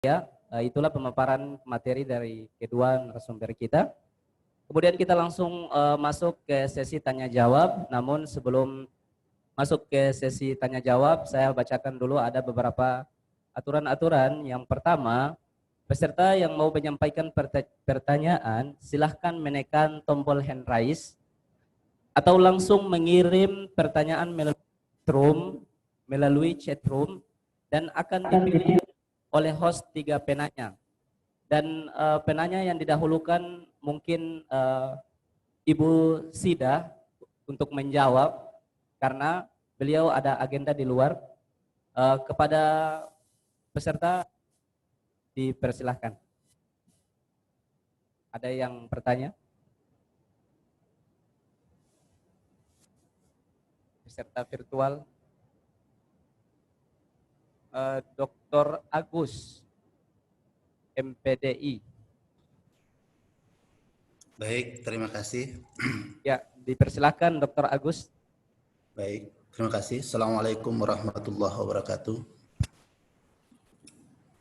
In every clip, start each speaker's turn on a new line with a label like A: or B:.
A: Ya, itulah pemaparan materi dari kedua narasumber kita. Kemudian kita langsung masuk ke sesi tanya jawab. Namun sebelum masuk ke sesi tanya jawab, saya bacakan dulu ada beberapa aturan-aturan. Yang pertama, peserta yang mau menyampaikan pertanyaan, silahkan menekan tombol hand raise atau langsung mengirim pertanyaan melalui chat room dan akan dipilih oleh host 3 penanya. Dan penanya yang didahulukan mungkin Ibu Sida untuk menjawab karena beliau ada agenda di luar. Kepada peserta dipersilahkan. Ada yang bertanya? Peserta virtual. Dr. Agus, MPDI.
B: Baik, terima kasih.
A: Ya, dipersilahkan Dr. Agus.
B: Baik, terima kasih. Assalamualaikum warahmatullahi wabarakatuh.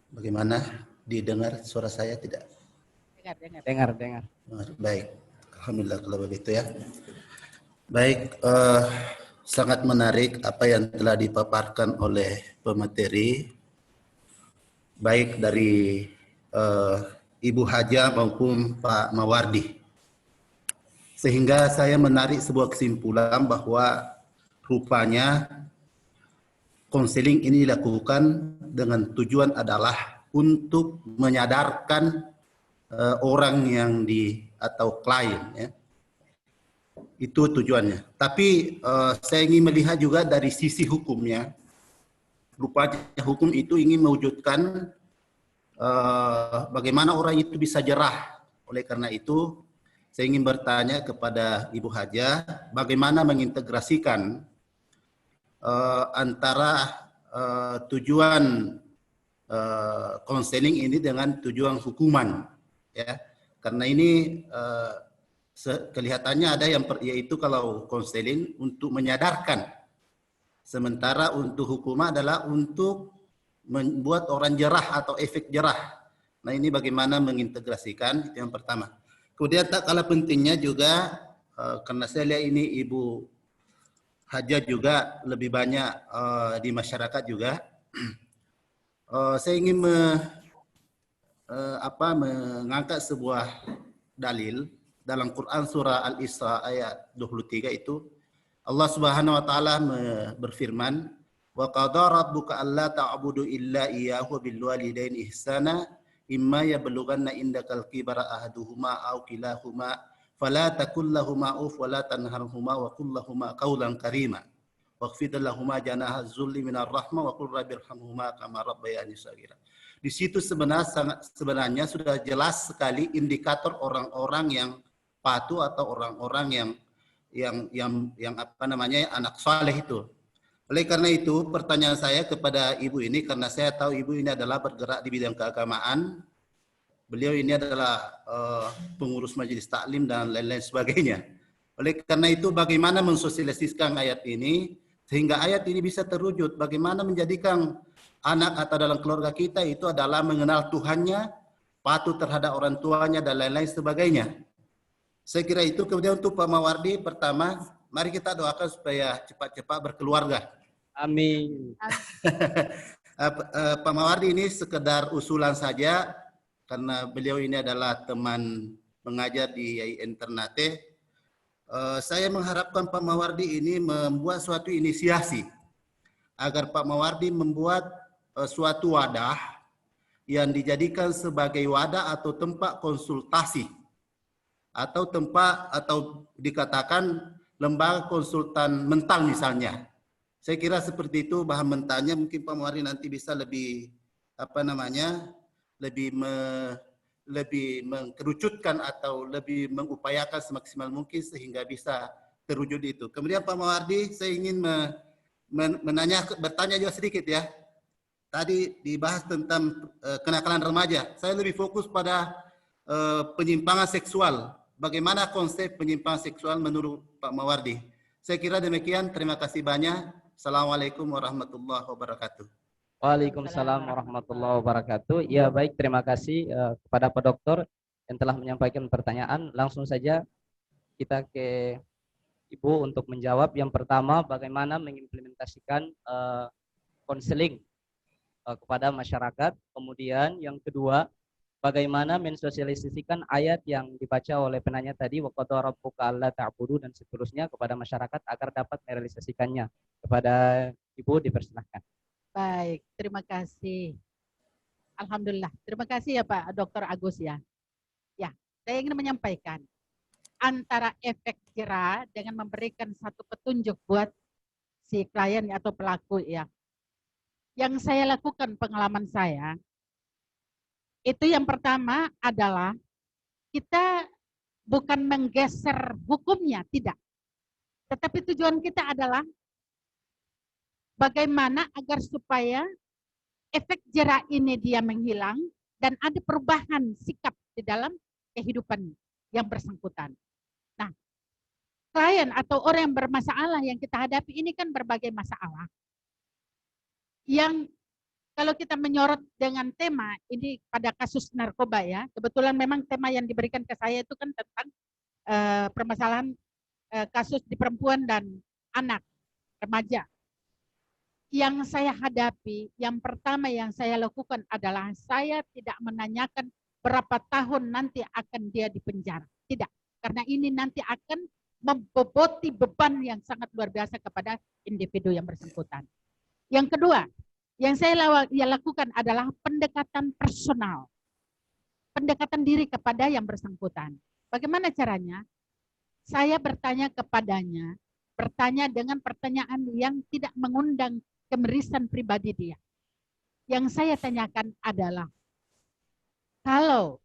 B: Bagaimana? Didengar suara saya tidak?
A: Dengar.
B: Baik, alhamdulillah kalau begitu ya. Baik, sangat menarik apa yang telah dipaparkan oleh pemateri, baik dari Ibu Haja maupun Pak Mawardi. Sehingga saya menarik sebuah kesimpulan bahwa rupanya konseling ini dilakukan dengan tujuan adalah untuk menyadarkan orang yang atau klien ya. Itu tujuannya. Tapi saya ingin melihat juga dari sisi hukumnya. Rupanya hukum itu ingin mewujudkan bagaimana orang itu bisa jerah. Oleh karena itu, saya ingin bertanya kepada Ibu Haja, bagaimana mengintegrasikan antara tujuan konseling ini dengan tujuan hukuman, ya. Karena ini kelihatannya ada yang yaitu kalau konseling untuk menyadarkan, sementara untuk hukuman adalah untuk membuat orang jerah atau efek jerah. Nah ini bagaimana mengintegrasikan, itu yang pertama. Kemudian tak kalah pentingnya juga karena saya lihat ini Ibu Haja juga lebih banyak di masyarakat juga. Saya ingin mengangkat sebuah dalil dalam Quran surah Al-Isra ayat 23 itu Allah Subhanahu wa taala berfirman, wa qadara rabbuka alla ta'budu illa iyyahu bil walidaini ihsana imma yablughanna indakal kibara ahaduhuma aw kilahuma fala takul lahumā uff wa la tanharhumā wa qul lahumā qawlan karīmā wakhfid lahumā janaha dzulli minar rahmah wa qul rabbirhamhumā kama rabbayani shaghira. Di situ sebenarnya sudah jelas sekali indikator orang-orang yang patuh atau orang-orang yang apa namanya anak saleh itu. Oleh karena itu pertanyaan saya kepada ibu ini, karena saya tahu ibu ini adalah bergerak di bidang keagamaan, beliau ini adalah pengurus majelis taklim dan lain-lain sebagainya. Oleh karena itu bagaimana mensosialisasikan ayat ini sehingga ayat ini bisa terwujud, bagaimana menjadikan anak atau dalam keluarga kita itu adalah mengenal Tuhannya, patuh terhadap orang tuanya dan lain-lain sebagainya. Saya kira itu. Kemudian untuk Pak Mawardi, pertama, mari kita doakan supaya cepat-cepat berkeluarga.
A: Amin.
B: Pak Mawardi ini sekedar usulan saja, karena beliau ini adalah teman mengajar di IAIN Ternate. Saya mengharapkan Pak Mawardi ini membuat suatu inisiasi, agar Pak Mawardi membuat suatu wadah yang dijadikan sebagai wadah atau tempat konsultasi, atau tempat atau dikatakan lembaga konsultan mental misalnya. Saya kira seperti itu bahan mentahnya, mungkin Pak Mawardi nanti bisa lebih apa namanya lebih mengkerucutkan atau lebih mengupayakan semaksimal mungkin sehingga bisa terwujud itu. Kemudian Pak Mawardi, saya ingin bertanya juga sedikit ya. Tadi dibahas tentang kenakalan remaja. Saya lebih fokus pada penyimpangan seksual. Bagaimana konsep penyimpangan seksual menurut Pak Mawardi? Saya kira demikian. Terima kasih banyak. Assalamualaikum warahmatullahi wabarakatuh.
A: Waalaikumsalam warahmatullahi wabarakatuh. Ya baik, terima kasih kepada Pak Dokter yang telah menyampaikan pertanyaan. Langsung saja kita ke Ibu untuk menjawab. Yang pertama, bagaimana mengimplementasikan konseling kepada masyarakat. Kemudian yang kedua, bagaimana mensosialisasikan ayat yang dibaca oleh penanya tadi, wa qadara rabbuka alla ta'budu, dan seterusnya kepada masyarakat agar dapat merealisasikannya. Kepada Ibu dipersilahkan.
C: Baik, terima kasih. Alhamdulillah. Terima kasih ya Pak Dr. Agus ya. Ya, saya ingin menyampaikan antara efek jera dengan memberikan satu petunjuk buat si klien atau pelaku ya. Yang saya lakukan pengalaman saya, itu yang pertama adalah kita bukan menggeser hukumnya, tidak. Tetapi tujuan kita adalah bagaimana agar supaya efek jera ini dia menghilang dan ada perubahan sikap di dalam kehidupan yang bersangkutan. Nah, klien atau orang yang bermasalah yang kita hadapi ini kan berbagai masalah. Yang kalau kita menyorot dengan tema ini pada kasus narkoba ya, kebetulan memang tema yang diberikan ke saya itu kan tentang permasalahan kasus di perempuan dan anak remaja. Yang saya hadapi, yang pertama yang saya lakukan adalah saya tidak menanyakan berapa tahun nanti akan dia di penjara. Tidak, karena ini nanti akan membeboti beban yang sangat luar biasa kepada individu yang bersangkutan. Yang kedua, yang saya lakukan adalah pendekatan personal. Pendekatan diri kepada yang bersangkutan. Bagaimana caranya? Saya bertanya kepadanya, bertanya dengan pertanyaan yang tidak mengundang kemerisan pribadi dia. Yang saya tanyakan adalah, kalau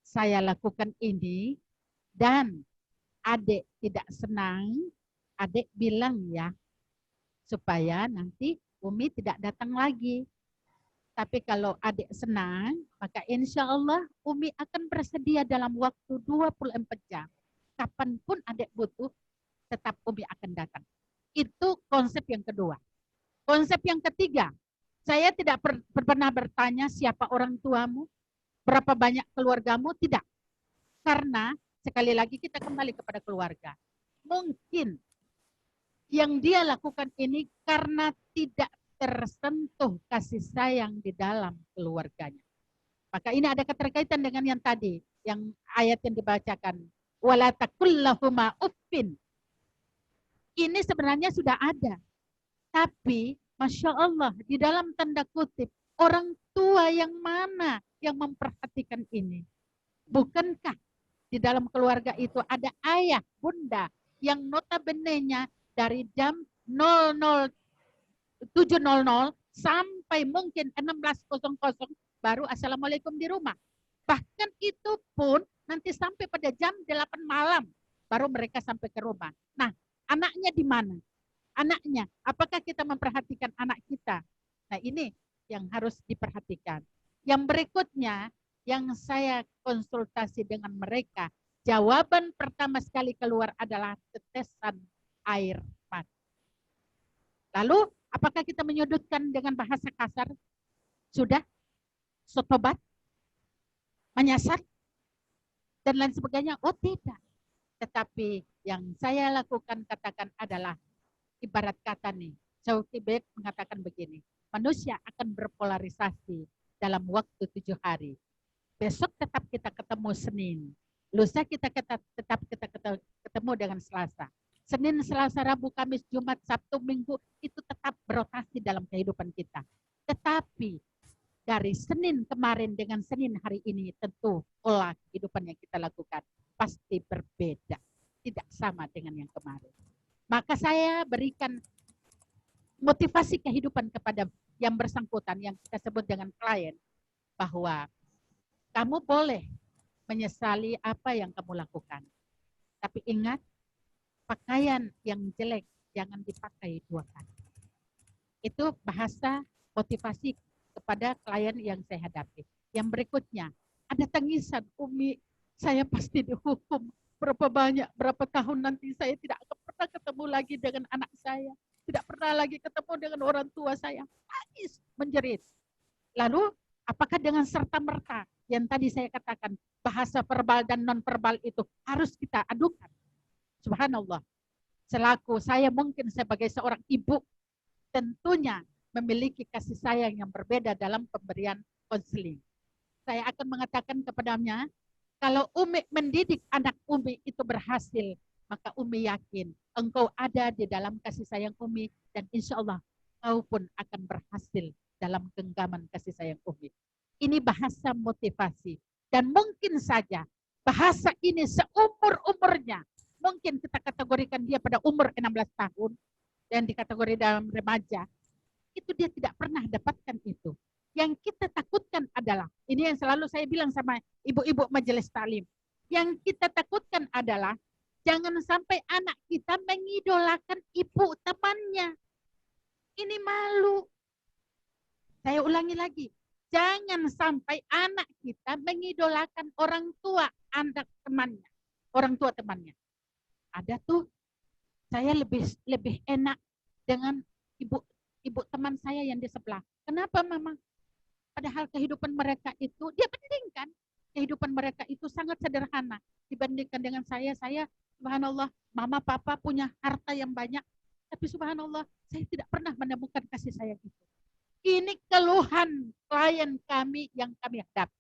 C: saya lakukan ini dan adik tidak senang, adik bilang ya, supaya nanti Umi tidak datang lagi. Tapi kalau adik senang, maka insya Allah Umi akan bersedia dalam waktu 24 jam. Kapanpun adik butuh, tetap Umi akan datang. Itu konsep yang kedua. Konsep yang ketiga, saya tidak pernah bertanya siapa orang tuamu, berapa banyak keluargamu, tidak. Karena sekali lagi kita kembali kepada keluarga. Mungkin yang dia lakukan ini karena tidak tersentuh kasih sayang di dalam keluarganya. Maka ini ada keterkaitan dengan yang tadi, yang ayat yang dibacakan. Wala taqullahuma uffin. Ini sebenarnya sudah ada. Tapi, Masya Allah, di dalam tanda kutip, orang tua yang mana yang memperhatikan ini? Bukankah di dalam keluarga itu ada ayah, bunda, yang notabene-nya dari jam 7.00 sampai mungkin 16.00 baru Assalamualaikum di rumah. Bahkan itu pun nanti sampai pada jam 8 malam baru mereka sampai ke rumah. Nah, anaknya di mana? Anaknya, apakah kita memperhatikan anak kita? Nah, ini yang harus diperhatikan. Yang berikutnya, yang saya konsultasi dengan mereka, jawaban pertama sekali keluar adalah tetesan air mata. Lalu, apakah kita menyudutkan dengan bahasa kasar? Sudah? Sotobat? Menyasar? Dan lain sebagainya? Oh, tidak. Tetapi yang saya lakukan katakan adalah ibarat kata nih, Syauqi Beg mengatakan begini, manusia akan berpolarisasi dalam waktu 7 hari. Besok tetap kita ketemu Senin, lusa kita tetap kita ketemu dengan Selasa. Senin, Selasa, Rabu, Kamis, Jumat, Sabtu, Minggu itu tetap berotasi dalam kehidupan kita. Tetapi dari Senin kemarin dengan Senin hari ini tentu pola kehidupan yang kita lakukan pasti berbeda, tidak sama dengan yang kemarin. Maka saya berikan motivasi kehidupan kepada yang bersangkutan, yang kita sebut dengan klien, bahwa kamu boleh menyesali apa yang kamu lakukan. Tapi ingat, pakaian yang jelek jangan dipakai 2 kali. Itu bahasa motivasi kepada klien yang saya hadapi. Yang berikutnya, ada tangisan, Umi, saya pasti dihukum. Berapa banyak, berapa tahun nanti saya tidak akan pernah ketemu lagi dengan anak saya. tidak pernah lagi ketemu dengan orang tua saya. Nangis, menjerit. Lalu apakah dengan serta-merta yang tadi saya katakan bahasa verbal dan non-verbal itu harus kita adukan? Subhanallah. Selaku saya mungkin sebagai seorang ibu tentunya memiliki kasih sayang yang berbeda dalam pemberian konseling. Saya akan mengatakan kepadanya, kalau Umi mendidik anak Umi itu berhasil, maka Umi yakin engkau ada di dalam kasih sayang Umi dan insya Allah kau pun akan berhasil dalam genggaman kasih sayang Umi. Ini bahasa motivasi dan mungkin saja bahasa ini seumur-umurnya. Mungkin kita kategorikan dia pada umur 16 tahun dan dikategori dalam remaja. Itu dia tidak pernah dapatkan itu. Yang kita takutkan adalah, ini yang selalu saya bilang sama ibu-ibu majelis taklim. Yang kita takutkan adalah, jangan sampai anak kita mengidolakan ibu temannya. Ini malu. Saya ulangi lagi. Jangan sampai anak kita mengidolakan orang tua anak temannya. Orang tua temannya. Ada tuh, saya lebih enak dengan ibu teman saya yang di sebelah. Kenapa memang? Padahal kehidupan mereka itu, dia pendidikan. Kehidupan mereka itu sangat sederhana. Dibandingkan dengan saya subhanallah, mama papa punya harta yang banyak. Tapi subhanallah, saya tidak pernah menemukan kasih sayang itu. Ini keluhan klien kami yang kami hadapi.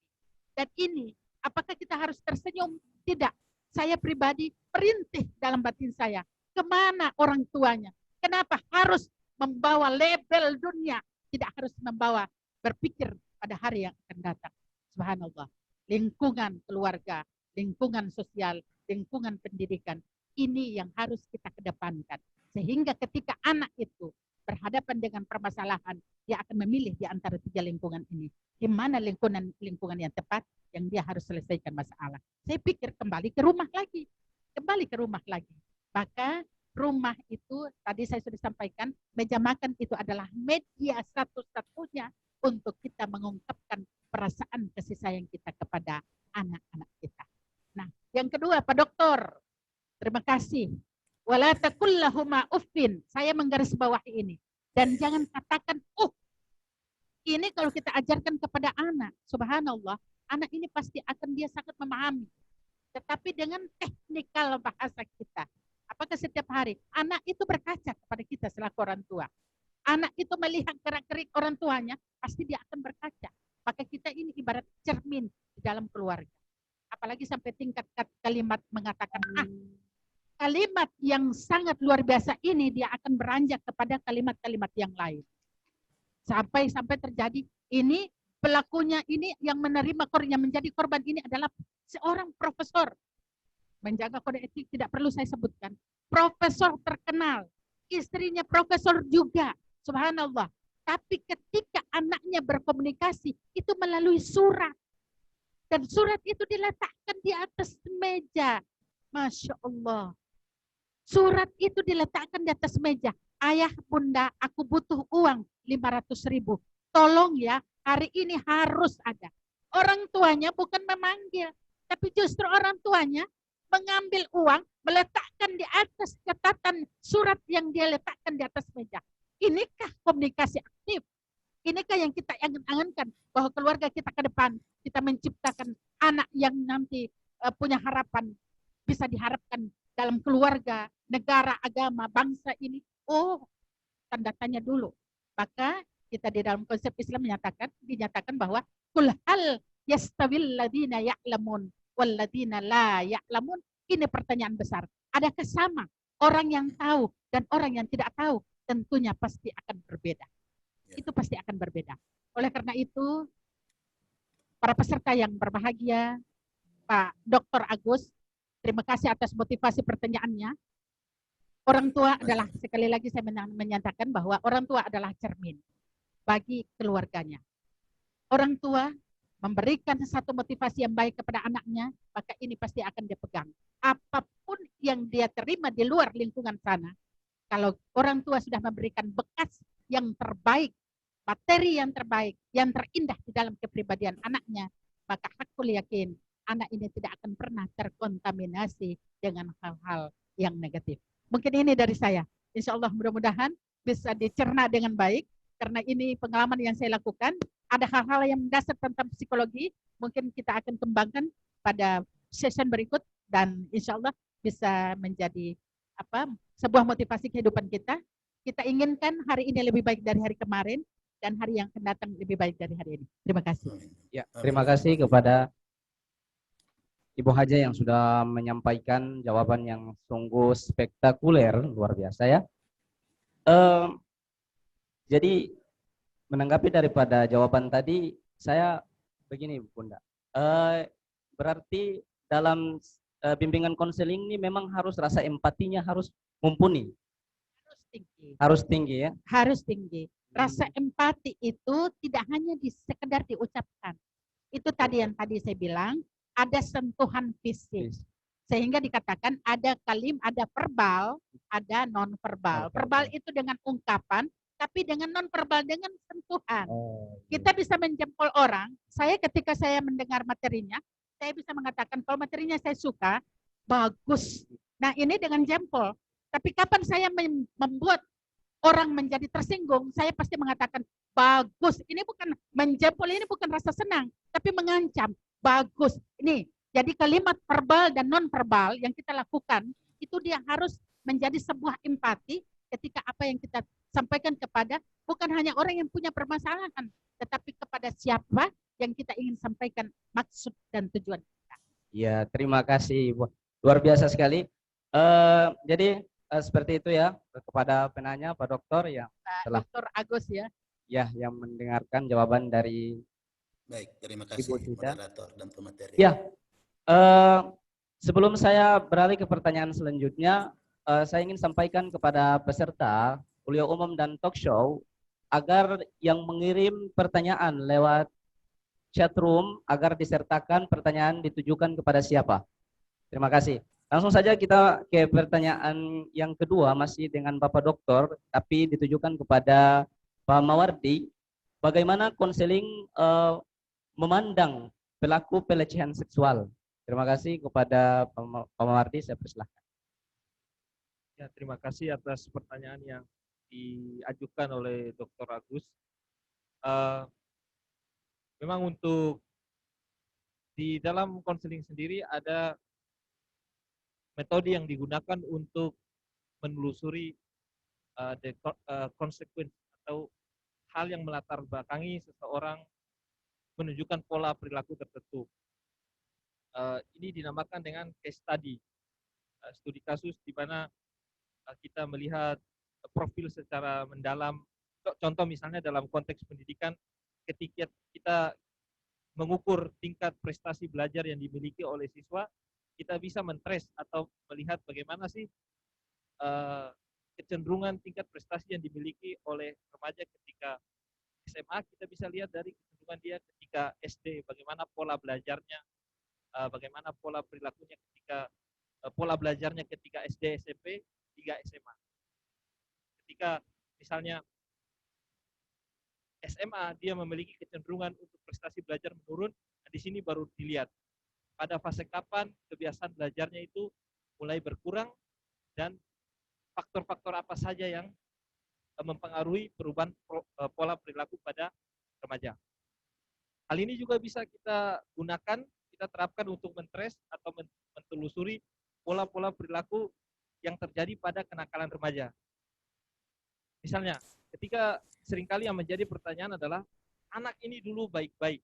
C: Dan ini, apakah kita harus tersenyum? Tidak. Saya pribadi perintih dalam batin saya. Kemana orang tuanya? Kenapa harus membawa label dunia? Tidak harus membawa berpikir pada hari yang akan datang. Subhanallah. Lingkungan keluarga, lingkungan sosial, lingkungan pendidikan. Ini yang harus kita kedepankan. Sehingga ketika anak itu berhadapan dengan permasalahan, dia akan memilih di antara 3 lingkungan ini. Di mana lingkungan yang tepat yang dia harus selesaikan masalah. Saya pikir kembali ke rumah lagi. Kembali ke rumah lagi. Maka rumah itu, tadi saya sudah sampaikan, meja makan itu adalah media satu-satunya untuk kita mengungkapkan perasaan kasih sayang kita kepada anak-anak kita. Nah, yang kedua, Pak Dokter, terima kasih. Wala taqul lahuma uffin. Saya menggarisbawahi ini. Dan jangan katakan, ini kalau kita ajarkan kepada anak, subhanallah, anak ini pasti akan dia sangat memahami. Tetapi dengan teknikal bahasa kita. Apakah setiap hari anak itu berkaca kepada kita selaku orang tua? Anak itu melihat gerak-gerik orang tuanya, pasti dia akan berkaca. Maka kita ini ibarat cermin di dalam keluarga. Apalagi sampai tingkat kalimat mengatakan, kalimat yang sangat luar biasa ini dia akan beranjak kepada kalimat-kalimat yang lain. Sampai terjadi ini pelakunya ini yang menerima korban, yang menjadi korban ini adalah seorang profesor. Menjaga kode etik tidak perlu saya sebutkan. Profesor terkenal, istrinya profesor juga, subhanallah. Tapi ketika anaknya berkomunikasi itu melalui surat. Dan surat itu diletakkan di atas meja. Masya Allah. Surat itu diletakkan di atas meja. Ayah, bunda, aku butuh uang 500.000. Tolong ya, hari ini harus ada. Orang tuanya bukan memanggil, tapi justru orang tuanya mengambil uang, meletakkan di atas catatan surat yang dia letakkan di atas meja. Inikah komunikasi aktif? Inikah yang kita angan-angankan bahwa keluarga kita ke depan, kita menciptakan anak yang nanti punya harapan, bisa diharapkan dalam keluarga, negara, agama, bangsa ini. Tanda tanya dulu. Maka kita di dalam konsep Islam dinyatakan bahwa kul hal yastawil ladina ya'lamun wal ladina la ya'lamun. Ini pertanyaan besar. Adakah sama orang yang tahu dan orang yang tidak tahu? Tentunya pasti akan berbeda. Itu pasti akan berbeda. Oleh karena itu, para peserta yang berbahagia, Pak Dr. Agus, terima kasih atas motivasi pertanyaannya. Orang tua adalah, sekali lagi saya menyatakan bahwa orang tua adalah cermin bagi keluarganya. Orang tua memberikan satu motivasi yang baik kepada anaknya, maka ini pasti akan dipegang. Apapun yang dia terima di luar lingkungan sana, kalau orang tua sudah memberikan bekas yang terbaik, materi yang terbaik, yang terindah di dalam kepribadian anaknya, maka aku yakin anak ini tidak akan pernah terkontaminasi dengan hal-hal yang negatif. Mungkin ini dari saya. Insya Allah mudah-mudahan bisa dicerna dengan baik, karena ini pengalaman yang saya lakukan. Ada hal-hal yang mendasar tentang psikologi, mungkin kita akan kembangkan pada session berikut, dan insya Allah bisa menjadi sebuah motivasi kehidupan kita. Kita inginkan hari ini lebih baik dari hari kemarin, dan hari yang akan datang lebih baik dari hari ini. Terima kasih.
A: Ya, terima kasih kepada Ibu Haja yang sudah menyampaikan jawaban yang sungguh spektakuler, luar biasa ya. Jadi menanggapi daripada jawaban tadi, saya begini Bunda. Berarti dalam bimbingan konseling ini memang harus rasa empatinya harus mumpuni.
C: Harus tinggi.
A: Harus tinggi ya.
C: Harus tinggi. Rasa empati itu tidak hanya sekedar diucapkan. Itu tadi yang tadi saya bilang, ada sentuhan fisik. Sehingga dikatakan ada ada verbal, ada non-verbal. Verbal itu dengan ungkapan, tapi dengan non-verbal, dengan sentuhan. Kita bisa menjempol orang. Saya ketika saya mendengar materinya, saya bisa mengatakan kalau materinya saya suka, bagus. Nah ini dengan jempol. Tapi kapan saya membuat orang menjadi tersinggung, saya pasti mengatakan bagus. Ini bukan menjempol, ini bukan rasa senang, tapi mengancam. Bagus. Ini jadi kalimat verbal dan non verbal yang kita lakukan itu dia harus menjadi sebuah empati ketika apa yang kita sampaikan kepada bukan hanya orang yang punya permasalahan, tetapi kepada siapa yang kita ingin sampaikan maksud dan tujuan kita.
A: Ya, terima kasih Ibu. Luar biasa sekali. Jadi seperti itu ya kepada penanya Pak Dokter yang telah
C: Dr. Agus ya.
A: Ya, yang mendengarkan jawaban dari
B: Baik, terima kasih moderator dan pemateri.
A: Ya, sebelum saya beralih ke pertanyaan selanjutnya, saya ingin sampaikan kepada peserta kuliah umum dan talk show agar yang mengirim pertanyaan lewat chat room agar disertakan pertanyaan ditujukan kepada siapa. Terima kasih. Langsung saja kita ke pertanyaan yang kedua, masih dengan Bapak Dokter, tapi ditujukan kepada Pak Mawardi. Bagaimana konseling memandang pelaku pelecehan seksual? Terima kasih kepada Pak Mawardi, saya persilahkan.
D: Ya, terima kasih atas pertanyaan yang diajukan oleh Dr. Agus. Memang untuk di dalam konseling sendiri ada metode yang digunakan untuk menelusuri konsekuensi atau hal yang melatar belakangi seseorang menunjukkan pola perilaku tertentu. Ini dinamakan dengan case study, studi kasus di mana kita melihat profil secara mendalam. Contoh misalnya dalam konteks pendidikan, ketika kita mengukur tingkat prestasi belajar yang dimiliki oleh siswa, kita bisa men-trace atau melihat bagaimana sih kecenderungan tingkat prestasi yang dimiliki oleh remaja ketika SMA. Kita bisa lihat dari kecenderungan dia ketika SD, bagaimana pola belajarnya, bagaimana pola perilakunya ketika pola belajarnya ketika SD, SMP, hingga SMA. Ketika misalnya SMA dia memiliki kecenderungan untuk prestasi belajar menurun, di sini baru dilihat pada fase kapan kebiasaan belajarnya itu mulai berkurang dan faktor-faktor apa saja yang mempengaruhi perubahan pola perilaku pada remaja. Hal ini juga bisa kita gunakan, kita terapkan untuk men-trace atau mentelusuri pola-pola perilaku yang terjadi pada kenakalan remaja. Misalnya, ketika seringkali yang menjadi pertanyaan adalah, anak ini dulu baik-baik,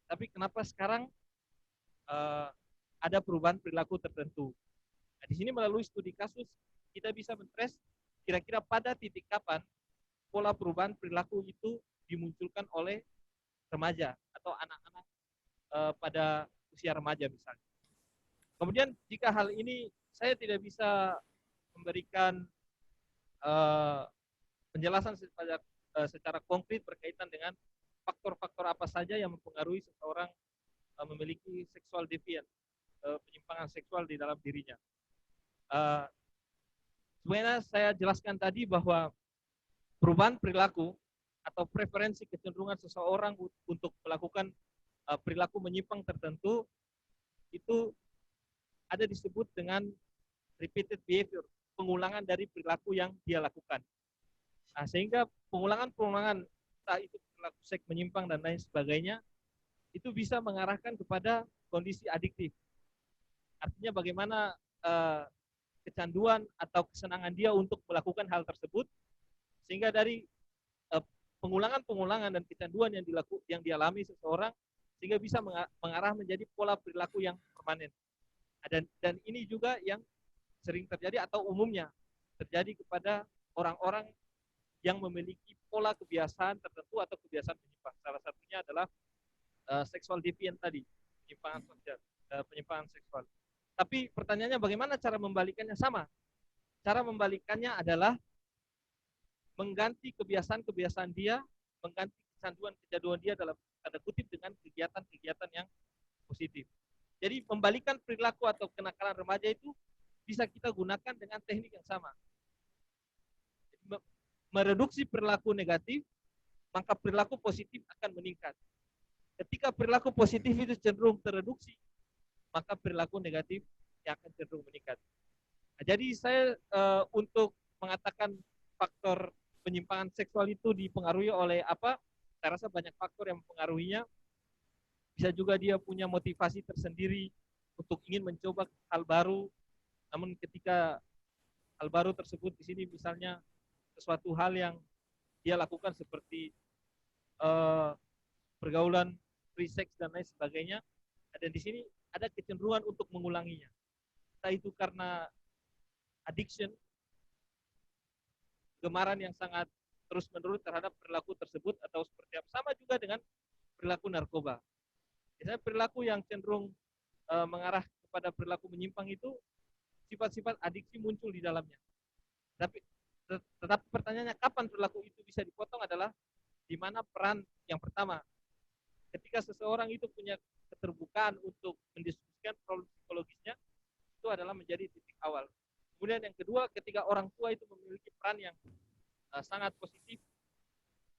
D: tapi kenapa sekarang ada perubahan perilaku tertentu. Nah, di sini melalui studi kasus, kita bisa men-trace kira-kira pada titik kapan pola perubahan perilaku itu dimunculkan oleh remaja atau anak-anak pada usia remaja misalnya. Kemudian jika hal ini saya tidak bisa memberikan penjelasan secara konkret berkaitan dengan faktor-faktor apa saja yang mempengaruhi seseorang memiliki seksual deviant, penyimpangan seksual di dalam dirinya. Sebenarnya saya jelaskan tadi bahwa perubahan perilaku atau preferensi kecenderungan seseorang untuk melakukan perilaku menyimpang tertentu itu ada disebut dengan repeated behavior, pengulangan dari perilaku yang dia lakukan. Nah, sehingga pengulangan-pengulangan entah itu perilaku seks menyimpang dan lain sebagainya itu bisa mengarahkan kepada kondisi adiktif. Artinya bagaimana kecanduan atau kesenangan dia untuk melakukan hal tersebut, sehingga dari pengulangan-pengulangan dan kecanduan yang dialami seseorang sehingga bisa mengarah menjadi pola perilaku yang permanen. Dan ini juga yang sering terjadi atau umumnya terjadi kepada orang-orang yang memiliki pola kebiasaan tertentu atau kebiasaan menyimpang. Salah satunya adalah sexual deviant tadi, penyimpangan sosial, penyimpangan seksual. Tapi pertanyaannya bagaimana cara membalikannya? Sama. Cara membalikannya adalah mengganti kebiasaan-kebiasaan dia, mengganti kecanduan-kecanduan dia dalam tanda kutip dengan kegiatan-kegiatan yang positif. Jadi membalikan perilaku atau kenakalan remaja itu bisa kita gunakan dengan teknik yang sama. Mereduksi perilaku negatif, maka perilaku positif akan meningkat. Ketika perilaku positif itu cenderung tereduksi, maka perilaku negatif yang akan cenderung meningkat. Nah, jadi saya untuk mengatakan faktor penyimpangan seksual itu dipengaruhi oleh apa? Saya rasa banyak faktor yang mempengaruhinya. Bisa juga dia punya motivasi tersendiri untuk ingin mencoba hal baru. Namun ketika hal baru tersebut di sini misalnya sesuatu hal yang dia lakukan seperti pergaulan free sex dan lain sebagainya, dan di sini ada kecenderungan untuk mengulanginya. Entah itu karena addiction, gemaran yang sangat terus-menerus terhadap perilaku tersebut, atau seperti apa. Sama juga dengan perilaku narkoba. Misalnya perilaku yang cenderung mengarah kepada perilaku menyimpang itu, sifat-sifat adiksi muncul di dalamnya. Tetapi pertanyaannya kapan perilaku itu bisa dipotong adalah di mana peran yang pertama. Ketika seseorang itu punya keterbukaan untuk mendiskusikan problem psikologisnya, itu adalah menjadi titik awal. Kemudian yang kedua, ketika orang tua itu memiliki peran yang sangat positif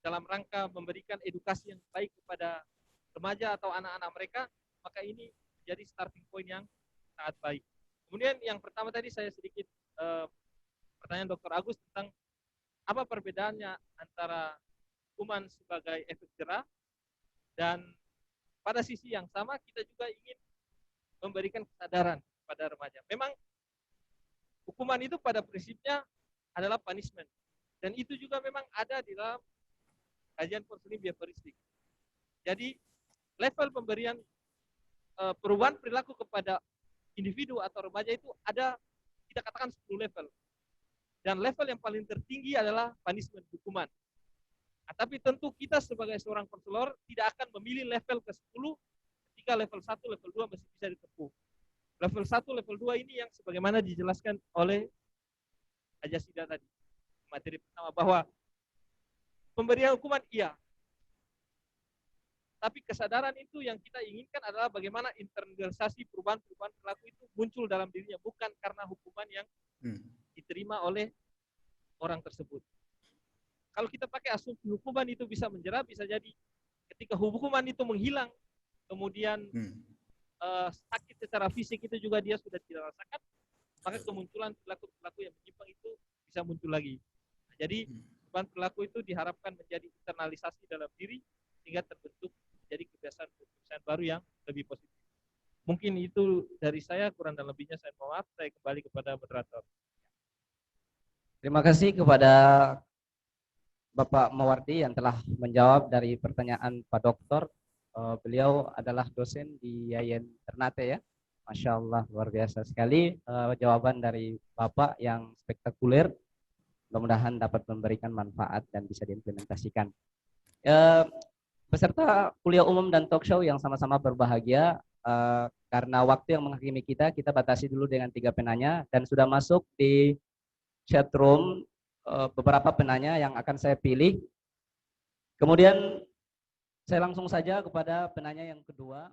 D: dalam rangka memberikan edukasi yang baik kepada remaja atau anak-anak mereka, maka ini menjadi starting point yang sangat baik. Kemudian yang pertama tadi saya sedikit pertanyaan Dr. Agus tentang apa perbedaannya antara hukuman sebagai efek jerah, dan pada sisi yang sama kita juga ingin memberikan kesadaran pada remaja. Memang hukuman itu pada prinsipnya adalah punishment, dan itu juga memang ada di dalam kajian konseling behavioristik. Jadi level pemberian perubahan perilaku kepada individu atau remaja itu ada, kita katakan 10 level. Dan level yang paling tertinggi adalah punishment, hukuman. Nah, tapi tentu kita sebagai seorang konselor tidak akan memilih level ke-10 ketika level 1, level 2 masih bisa ditempuh. Level 1, level 2 ini yang sebagaimana dijelaskan oleh Ajasida tadi. Materi pertama bahwa pemberian hukuman iya. Tapi kesadaran itu yang kita inginkan adalah bagaimana internalisasi perubahan-perubahan perilaku itu muncul dalam dirinya, bukan karena hukuman yang diterima oleh orang tersebut. Kalau kita pakai asumsi hukuman itu bisa menjerah, bisa jadi ketika hukuman itu menghilang, kemudian sakit secara fisik itu juga dia sudah tidak rasakan, maka kemunculan perilaku-perilaku yang menyimpang itu bisa muncul lagi. Nah, jadi perubahan perilaku itu diharapkan menjadi internalisasi dalam diri sehingga terbentuk menjadi kebiasaan baru yang lebih positif. Mungkin itu dari saya, kurang dan lebihnya saya mohon maaf. Saya kembali kepada moderator.
A: Terima kasih kepada Bapak Mawardi yang telah menjawab dari pertanyaan Pak Dokter. Beliau adalah dosen di Yayan Ternate ya. Masya Allah, luar biasa sekali jawaban dari Bapak yang spektakuler. Mudah-mudahan dapat memberikan manfaat dan bisa diimplementasikan. Peserta kuliah umum dan talk show yang sama-sama berbahagia, karena waktu yang menghakimi kita batasi dulu dengan 3 penanya, dan sudah masuk di chat room beberapa penanya yang akan saya pilih. Kemudian saya langsung saja kepada penanya yang kedua.